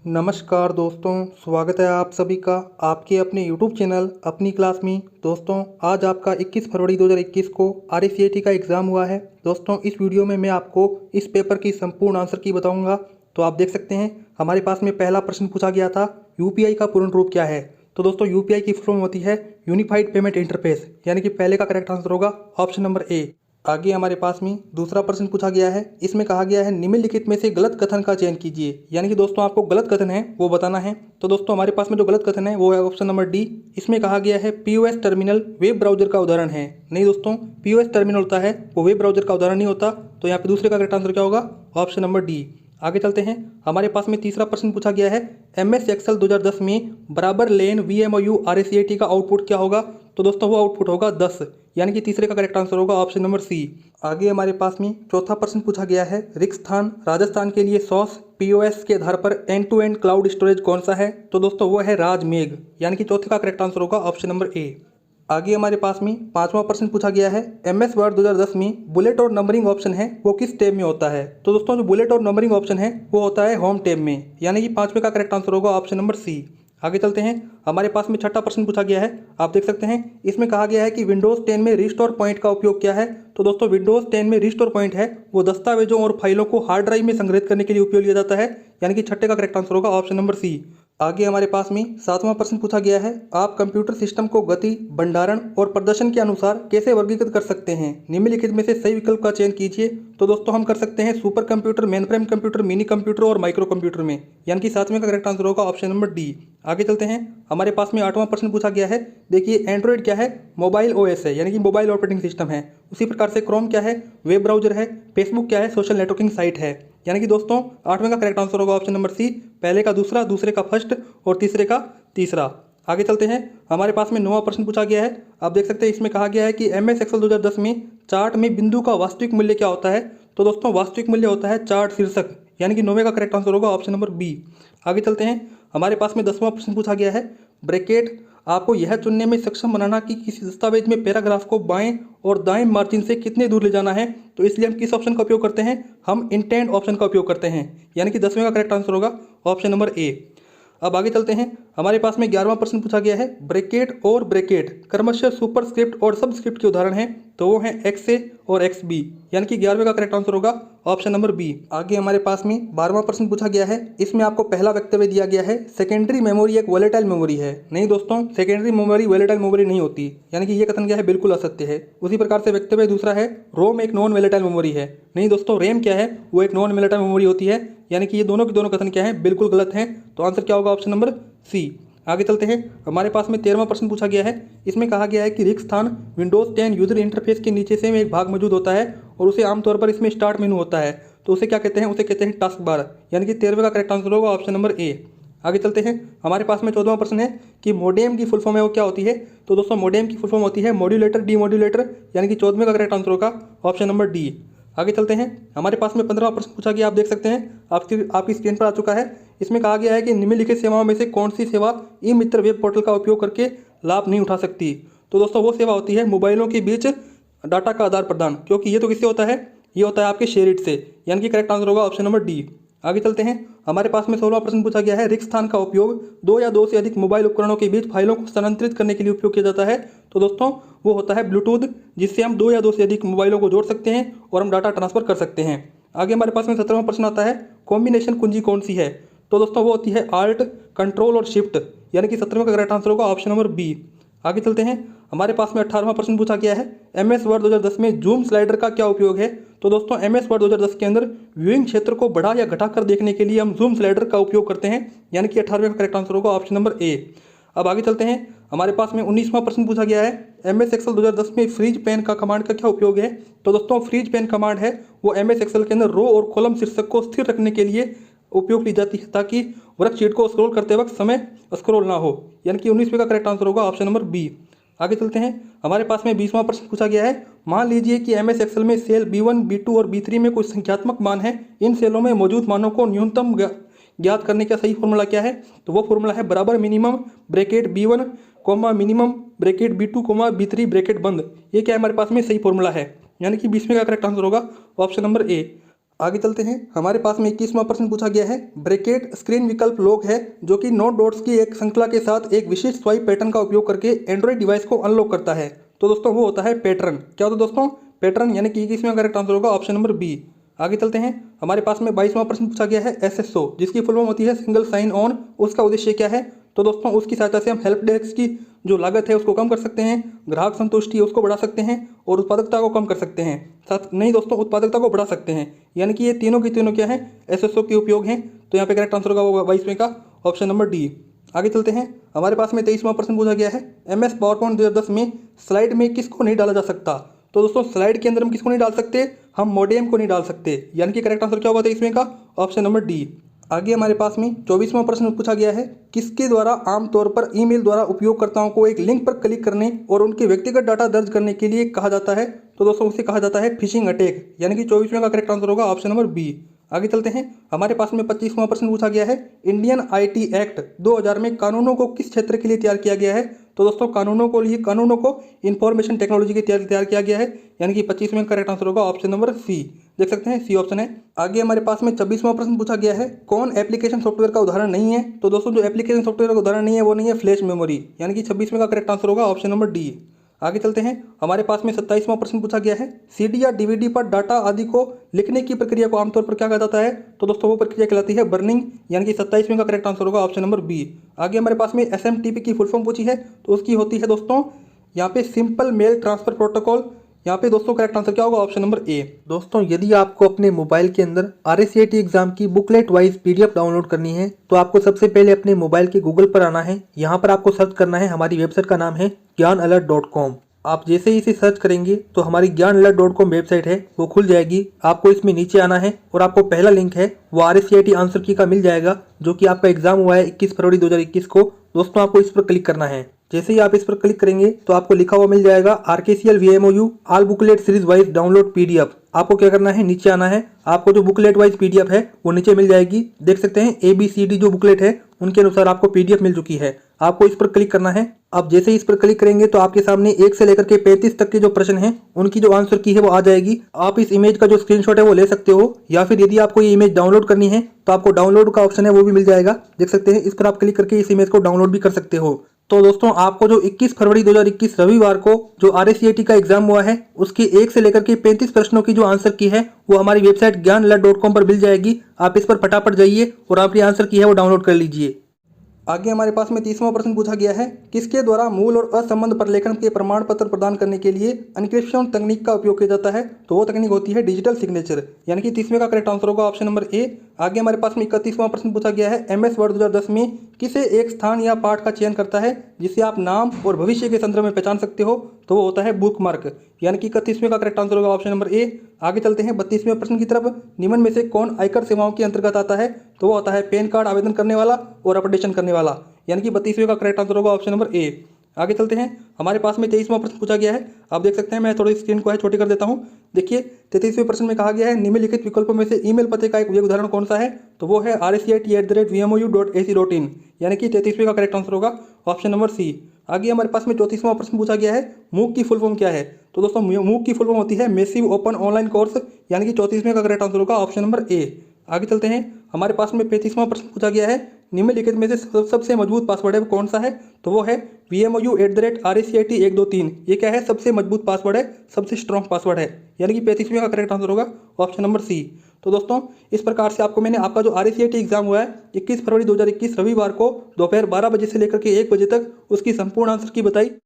नमस्कार दोस्तों, स्वागत है आप सभी का आपके अपने YouTube चैनल अपनी क्लास में। दोस्तों, आज आपका 21 फरवरी 2021 को RACAT का एग्ज़ाम हुआ है। दोस्तों, इस वीडियो में मैं आपको इस पेपर की संपूर्ण आंसर की बताऊंगा। तो आप देख सकते हैं हमारे पास में पहला प्रश्न पूछा गया था, UPI का पूर्ण रूप क्या है। तो दोस्तों, UPI की फुल फॉर्म होती है यूनिफाइड पेमेंट इंटरफेस, यानी कि पहले का करेक्ट आंसर होगा ऑप्शन नंबर ए। आगे हमारे पास में दूसरा प्रश्न पूछा गया है। इसमें कहा गया है निम्नलिखित में से गलत कथन का चयन कीजिए, यानी कि दोस्तों आपको गलत कथन है वो बताना है। तो दोस्तों हमारे पास में जो गलत कथन है वो है ऑप्शन नंबर डी। इसमें कहा गया है POS टर्मिनल वेब ब्राउजर का उदाहरण है। नहीं दोस्तों, POS टर्मिनल होता है वो वेब ब्राउजर का उदाहरण नहीं होता। तो यहाँ पे दूसरे का करेक्ट आंसर क्या होगा, ऑप्शन नंबर डी। आगे चलते हैं, हमारे पास में तीसरा प्रश्न पूछा गया है MS एक्सेल 2010 में बराबर लेन VMOU RACAT का आउटपुट क्या होगा। तो दोस्तों वो आउटपुट होगा 10, यानी कि तीसरे का करेक्ट आंसर होगा ऑप्शन नंबर सी। आगे हमारे पास में चौथा प्रश्न पूछा गया है रिक्स्थान राजस्थान के लिए सॉस POS के आधार पर end to end cloud storage कौन सा है। तो दोस्तों वो है राजमेघ, यानी कि चौथे का करेक्ट आंसर होगा ऑप्शन नंबर ए। आगे हमारे पास में पांचवा प्रश्न पूछा गया है MS वर्ड 2010 में बुलेट और नंबरिंग ऑप्शन है वो किस टैब में होता है। तो दोस्तों जो बुलेट और नंबरिंग ऑप्शन है वो होता है होम टैब में, यानी कि पांचवे का करेक्ट आंसर होगा ऑप्शन नंबर सी। आगे चलते हैं, हमारे पास में छठा प्रश्न पूछा गया है। आप देख सकते हैं इसमें कहा गया है कि विंडोज़ 10 में रिस्टोर पॉइंट का उपयोग क्या है। तो दोस्तों विंडोज़ 10 में रिस्टोर पॉइंट है वो दस्तावेजों और फाइलों को हार्ड ड्राइव में संग्रहित करने के लिए उपयोग लिया जाता है, यानी कि छठे का करेक्ट आंसर होगा ऑप्शन नंबर सी। आगे हमारे पास में सातवां प्रश्न पूछा गया है आप कंप्यूटर सिस्टम को गति, भंडारण और प्रदर्शन के अनुसार कैसे वर्गीकृत कर सकते हैं। निम्नलिखित में से सही विकल्प का चयन कीजिए। तो दोस्तों हम कर सकते हैं super computer, main frame computer, mini computer और माइक्रो कंप्यूटर में, यानी कि सातवें का करेक्ट आंसर होगा ऑप्शन नंबर डी। आगे चलते हैं, हमारे पास में आठवां प्रश्न पूछा गया है। देखिए एंड्रॉइड क्या है, मोबाइल OS है, यानी कि मोबाइल ऑपरेटिंग सिस्टम है। उसी प्रकार से क्रोम क्या है, वेब ब्राउजर है। फेसबुक क्या है, सोशल नेटवर्किंग साइट है। यानी कि दोस्तों आठवें का करेक्ट आंसर होगा ऑप्शन नंबर सी, पहले का दूसरा, दूसरे का फर्स्ट और तीसरे का तीसरा। आगे चलते हैं, हमारे पास में नौवां प्रश्न पूछा गया है। आप देख सकते हैं इसमें कहा गया है कि MS एक्सेल 2010 में चार्ट में बिंदु का वास्तविक मूल्य क्या होता है। तो दोस्तों वास्तविक मूल्य होता है चार्ट शीर्षक, यानी कि नौवें का करेक्ट आंसर होगा ऑप्शन नंबर बी। आगे चलते हैं, हमारे पास में 10वां प्रश्न पूछा गया है ब्रैकेट आपको यह चुनने में सक्षम बनाना कि किसी दस्तावेज में पैराग्राफ को बाएं और दाएं मार्जिन से कितने दूर ले जाना है। तो इसलिए हम किस ऑप्शन का उपयोग करते हैं, हम इंटेंड ऑप्शन का उपयोग करते हैं, यानी कि 10वें का करेक्ट आंसर होगा ऑप्शन नंबर ए। अब आगे चलते हैं, हमारे पास में 11वां प्रश्न पूछा गया है ब्रैकेट और ब्रैकेट क्रमशः सुपरस्क्रिप्ट और सबस्क्रिप्ट के उदाहरण हैं। तो वो हैं XA और XB, यानी कि 11वें का करेक्ट आंसर होगा ऑप्शन नंबर बी। आगे हमारे पास में 12वां प्रश्न पूछा गया है। इसमें आपको पहला वक्तव्य दिया गया है सेकेंडरी मेमोरी एक वोलेटाइल मेमोरी है। नहीं दोस्तों, सेकेंडरी मेमोरी वोलेटाइल मेमोरी नहीं होती, यानी कि ये कथन क्या है, बिल्कुल असत्य है। उसी प्रकार से वक्तव्य दूसरा है रोम एक नॉन वोलेटाइल मेमोरी है। नहीं दोस्तों, रैम क्या है, वो एक नॉन वोलेटाइल मेमोरी होती है, यानी कि ये दोनों के दोनों कथन क्या है, बिल्कुल गलत हैं। तो आंसर क्या होगा, ऑप्शन नंबर सी। आगे चलते हैं, हमारे पास में 13वां प्रश्न पूछा गया है। इसमें कहा गया है कि रिक्त स्थान विंडोज़ 10 यूजर इंटरफेस के नीचे से एक भाग मौजूद होता है और उसे आमतौर पर इसमें स्टार्ट मेनू होता है। तो उसे क्या कहते हैं, उसे कहते हैं टास्क बार, यानी कि 13वें का करेक्ट आंसर होगा ऑप्शन नंबर ए। आगे चलते हैं, हमारे पास में 14वां प्रश्न है कि मोडेम की फुल फॉर्म है वो क्या होती है। तो दोस्तों मोडेम की फुल फॉर्म होती है मॉड्यूलेटर डीमॉड्यूलेटर, यानी कि 14वें का करेक्ट आंसर होगा ऑप्शन नंबर डी। आगे चलते हैं, हमारे पास में 15वां प्रश्न पूछा गया। आप देख सकते हैं आपकी स्क्रीन पर आ चुका है। इसमें कहा गया है कि निम्नलिखित सेवाओं में से कौन सी सेवा ई मित्र वेब पोर्टल का उपयोग करके लाभ नहीं उठा सकती। तो दोस्तों वो सेवा होती है मोबाइलों के बीच डाटा का आदान प्रदान, क्योंकि ये तो किससे होता है, ये होता है आपके शेयरिट से, यानी कि करेक्ट आंसर होगा ऑप्शन नंबर डी। आगे चलते हैं, हमारे पास में 16वां प्रश्न पूछा गया है रिक्त स्थान का उपयोग दो या दो से अधिक मोबाइल उपकरणों के बीच फाइलों को स्थानांतरित करने के लिए उपयोग किया जाता है। तो दोस्तों वो होता है ब्लूटूथ, जिससे हम दो या दो से अधिक मोबाइलों को जोड़ सकते हैं और हम डाटा ट्रांसफर कर सकते हैं। आगे हमारे पास में 17वां प्रश्न आता है कॉम्बिनेशन कुंजी कौन सी है। तो दोस्तों वो होती है आल्ट, कंट्रोल और शिफ्ट, यानी कि 17वें का करेक्ट आंसर होगा ऑप्शन नंबर बी। आगे चलते हैं, हमारे पास में 18वां प्रश्न पूछा गया है MS वर्ड 2010 में जूम स्लाइडर का क्या उपयोग है। तो दोस्तों MS वर्ड 2010 के अंदर व्यूइंग क्षेत्र को बढ़ा या घटाकर देखने के लिए हम जूम स्लाइडर का उपयोग करते हैं, यानी कि 18वें का करेक्ट आंसर होगा ऑप्शन नंबर ए। अब आगे चलते हैं, हमारे पास में 19वां प्रश्न पूछा गया है MS एक्सेल 2010 में फ्रीज पेन का कमांड का क्या उपयोग है। तो दोस्तों फ्रीज पेन कमांड है वो MS एक्सेल के अंदर रो और कॉलम शीर्षक को स्थिर रखने के लिए उपयोग ली जाती है, ताकि वर्कशीट को स्क्रॉल करते वक्त समय स्क्रॉल ना हो, यानी कि 19वें का करेक्ट आंसर होगा ऑप्शन नंबर बी। आगे चलते हैं, हमारे पास में 20वां प्रश्न पूछा गया है मान लीजिए कि MS एक्सेल में सेल B1, B2 और B3 में कोई संख्यात्मक मान है। इन सेलों में मौजूद मानों को न्यूनतम ज्ञात करने का सही फॉर्मूला क्या है। तो वो फॉर्मूला है बराबर minimum bracket B1 comma minimum bracket B2 comma B3 bracket बंद। ये क्या है, हमारे पास में सही फॉर्मूला है, यानी कि 20वें का करेक्ट आंसर होगा ऑप्शन नंबर ए। आगे चलते हैं। हमारे पास में 21वां प्रश्न पूछा गया है, ब्रैकेट स्क्रीन विकल्प लॉक है जो कि 9 डॉट्स की एक श्रृंखला के साथ एक विशिष्ट स्वाइप पैटर्न का उपयोग करके एंड्रॉइड डिवाइस को अनलॉक करता है। तो दोस्तों वो होता है पैटर्न। क्या होता है दोस्तों? पैटर्न, यानी कि इसमें करेक्ट आंसर होगा ऑप्शन नंबर बी। आगे चलते हैं। हमारे पास में 22वां प्रश्न पूछा गया है, एसएसओ जिसकी फुल फॉर्म होती है सिंगल साइन ऑन, उसका उद्देश्य क्या है? तो दोस्तों उसकी सहायता से हम हेल्प डेस्क की जो लागत है उसको कम कर सकते हैं, ग्राहक संतुष्टि उसको बढ़ा सकते हैं और उत्पादकता को कम कर सकते हैं। साथ नहीं दोस्तों, उत्पादकता को बढ़ा सकते हैं। यानी कि ये तीनों की तीनों क्या है? एसएसओ के उपयोग हैं। तो यहाँ पे करेक्ट आंसर होगा 22वें का ऑप्शन नंबर डी। आगे चलते हैं। हमारे पास में 23वां प्रश्न पूछा गया है, एमएस पावरपॉइंट 2010 में स्लाइड में किसको नहीं डाला जा सकता? तो दोस्तों स्लाइड के अंदर हम किसको नहीं डाल सकते? हम मॉडेम को नहीं डाल सकते। यानी कि करेक्ट आंसर क्या होगा 23वें का ऑप्शन नंबर डी। आगे हमारे पास में 24वां प्रश्न पूछा गया है, किसके द्वारा आमतौर पर ईमेल द्वारा उपयोगकर्ताओं को एक लिंक पर क्लिक करने और उनके व्यक्तिगत डाटा दर्ज करने के लिए कहा जाता है? तो दोस्तों उसे कहा जाता है फिशिंग अटैक। यानी कि 24वें का करेक्ट आंसर होगा ऑप्शन नंबर बी। आगे चलते हैं। हमारे पास में 25वां प्रश्न पूछा गया है, इंडियन आईटी एक्ट 2000 में कानूनों को किस क्षेत्र के लिए तैयार किया गया है? तो दोस्तों कानूनों को इंफॉर्मेशन टेक्नोलॉजी के तैयार किया गया है। यानी कि 25वें करेक्ट आंसर होगा ऑप्शन नंबर सी। देख सकते हैं सी ऑप्शन है। आगे हमारे पास में 26वां प्रश्न पूछा गया है, कौन एप्लीकेशन सॉफ्टवेयर का उदाहरण नहीं है? तो दोस्तों जो एप्लीकेशन सॉफ्टवेयर का उदाहरण नहीं है वो नहीं है फ्लैश मेमोरी। यानी कि 26वें का करेक्ट आंसर होगा ऑप्शन नंबर डी। आगे चलते हैं। हमारे पास में 27वां प्रश्न पूछा गया है, सीडी या डीवीडी पर डाटा आदि को लिखने की प्रक्रिया को आमतौर पर क्या कहा जाता है? तो दोस्तों वो प्रक्रिया कहलाती है बर्निंग। यानी कि 27वें का करेक्ट आंसर होगा ऑप्शन नंबर बी। आगे हमारे पास में एसएमटीपी की फुल फॉर्म पूछी है, तो उसकी होती है दोस्तों यहाँ पे सिंपल मेल ट्रांसफर प्रोटोकॉल। यहाँ पे दोस्तों करेक्ट आंसर क्या होगा? Option number A. दोस्तों यदि आपको अपने मोबाइल के अंदर RSCIT एग्जाम की बुकलेट वाइज PDF डाउनलोड करनी है तो आपको सबसे पहले अपने मोबाइल के गूगल पर आना है। यहाँ पर आपको सर्च करना है, हमारी वेबसाइट का नाम है gyanalert.com। आप जैसे ही इसे सर्च करेंगे तो हमारी gyanalert.com वेबसाइट है वो खुल जाएगी। आपको इसमें नीचे आना है और आपको पहला लिंक है वो RSCIT आंसर की का मिल जाएगा, जो कि आपका एग्जाम हुआ है 21 फरवरी 2021 को। दोस्तों आपको इस पर क्लिक करना है। जैसे ही आप इस पर क्लिक करेंगे तो आपको लिखा हुआ मिल जाएगा RKCL VMOU all booklet series wise download PDF। आपको क्या करना है? नीचे आना है। आपको जो बुकलेट वाइज PDF है वो नीचे मिल जाएगी। देख सकते हैं ABCD जो बुकलेट है उनके अनुसार आपको PDF मिल चुकी है। आपको इस पर क्लिक करना है। अब जैसे ही इस पर क्लिक करेंगे तो आपके सामने 1 से लेकर के 35 तक के जो प्रश्न हैं उनकी जो आंसर की है वो आ जाएगी। आप इस इमेज का जो स्क्रीनशॉट है वो ले सकते हो, या फिर यदि आपको ये इमेज डाउनलोड करनी है तो आपको डाउनलोड का ऑप्शन है वो भी मिल जाएगा। देख सकते हैं इस पर आप क्लिक करके इस इमेज को डाउनलोड भी कर सकते हो। तो दोस्तों आपको जो 21 फरवरी 2021 रविवार को जो RSCIT का एग्जाम हुआ है उसके 1 से लेकर के 35 प्रश्नों की जो आंसर की है वो हमारी वेबसाइट gyanalert.com पर मिल जाएगी। आप इस पर फटाफट जाइए और अपनी आंसर की है वो डाउनलोड कर लीजिए। आगे हमारे पास में 30वां प्रश्न पूछा गया है, किसके द्वारा मूल और असंबद्ध प्रलेखन के प्रमाण पत्र प्रदान करने के लिए एन्क्रिप्शन तकनीक का उपयोग किया जाता है? तो वो तकनीक होती है डिजिटल सिग्नेचर। यानी कि 30वें का करेक्ट आंसर होगा ऑप्शन नंबर ए। आगे हमारे पास में 31वां प्रश्न पूछा गया है, MS वर्ड 2010 में किसे एक स्थान या पाठ का चयन करता है जिसे आप नाम और भविष्य के संदर्भ में पहचान सकते हो? तो वो होता है बुक मार्क। यानी कि 31वें का करेक्ट आंसर होगा ऑप्शन नंबर ए। आगे चलते हैं 32वें प्रश्न की तरफ। निम्न में से कौन आयकर सेवाओं के अंतर्गत आता है? तो वो होता है पैन कार्ड आवेदन करने वाला और अपडेशन करने वाला। यानी कि 32वें का करेक्ट आंसर होगा ऑप्शन नंबर ए। आगे चलते हैं। हमारे पास में 23वां प्रश्न पूछा गया है। आप देख सकते हैं, मैं थोड़ी स्क्रीन को है छोटी कर देता हूं। देखिए 33वें प्रश्न में कहा गया है, निम्नलिखित विकल्पों में से ईमेल पते का एक उदाहरण कौन सा है? तो वो है RSCIT@vmou.ac.in। यानी कि 33वें का करेक्ट आंसर होगा ऑप्शन नंबर सी। आगे हमारे पास में 34वां प्रश्न पूछा गया है, मूक की फुल फॉर्म क्या है? तो दोस्तों मूक की फुल फॉर्म होती है मैसिव ओपन ऑनलाइन कोर्स। यानी कि 34वें का करेक्ट आंसर होगा ऑप्शन नंबर ए। आगे चलते हैं। हमारे पास में 35वां प्रश्न पूछा गया है, निम्नलिखित में से सबसे मजबूत पासवर्ड है वो कौन सा है? तो वो है VMOU@RSCIT123। ये क्या है? सबसे मजबूत पासवर्ड है, सबसे स्ट्रॉन्ग पासवर्ड है। यानी कि 35वें का करेक्ट आंसर होगा ऑप्शन नंबर सी। तो दोस्तों इस प्रकार से आपको मैंने आपका जो RSCIT एग्जाम हुआ है 21 फरवरी 2021 रविवार को दोपहर 12 बजे से लेकर के 1 बजे तक उसकी संपूर्ण आंसर की बताई।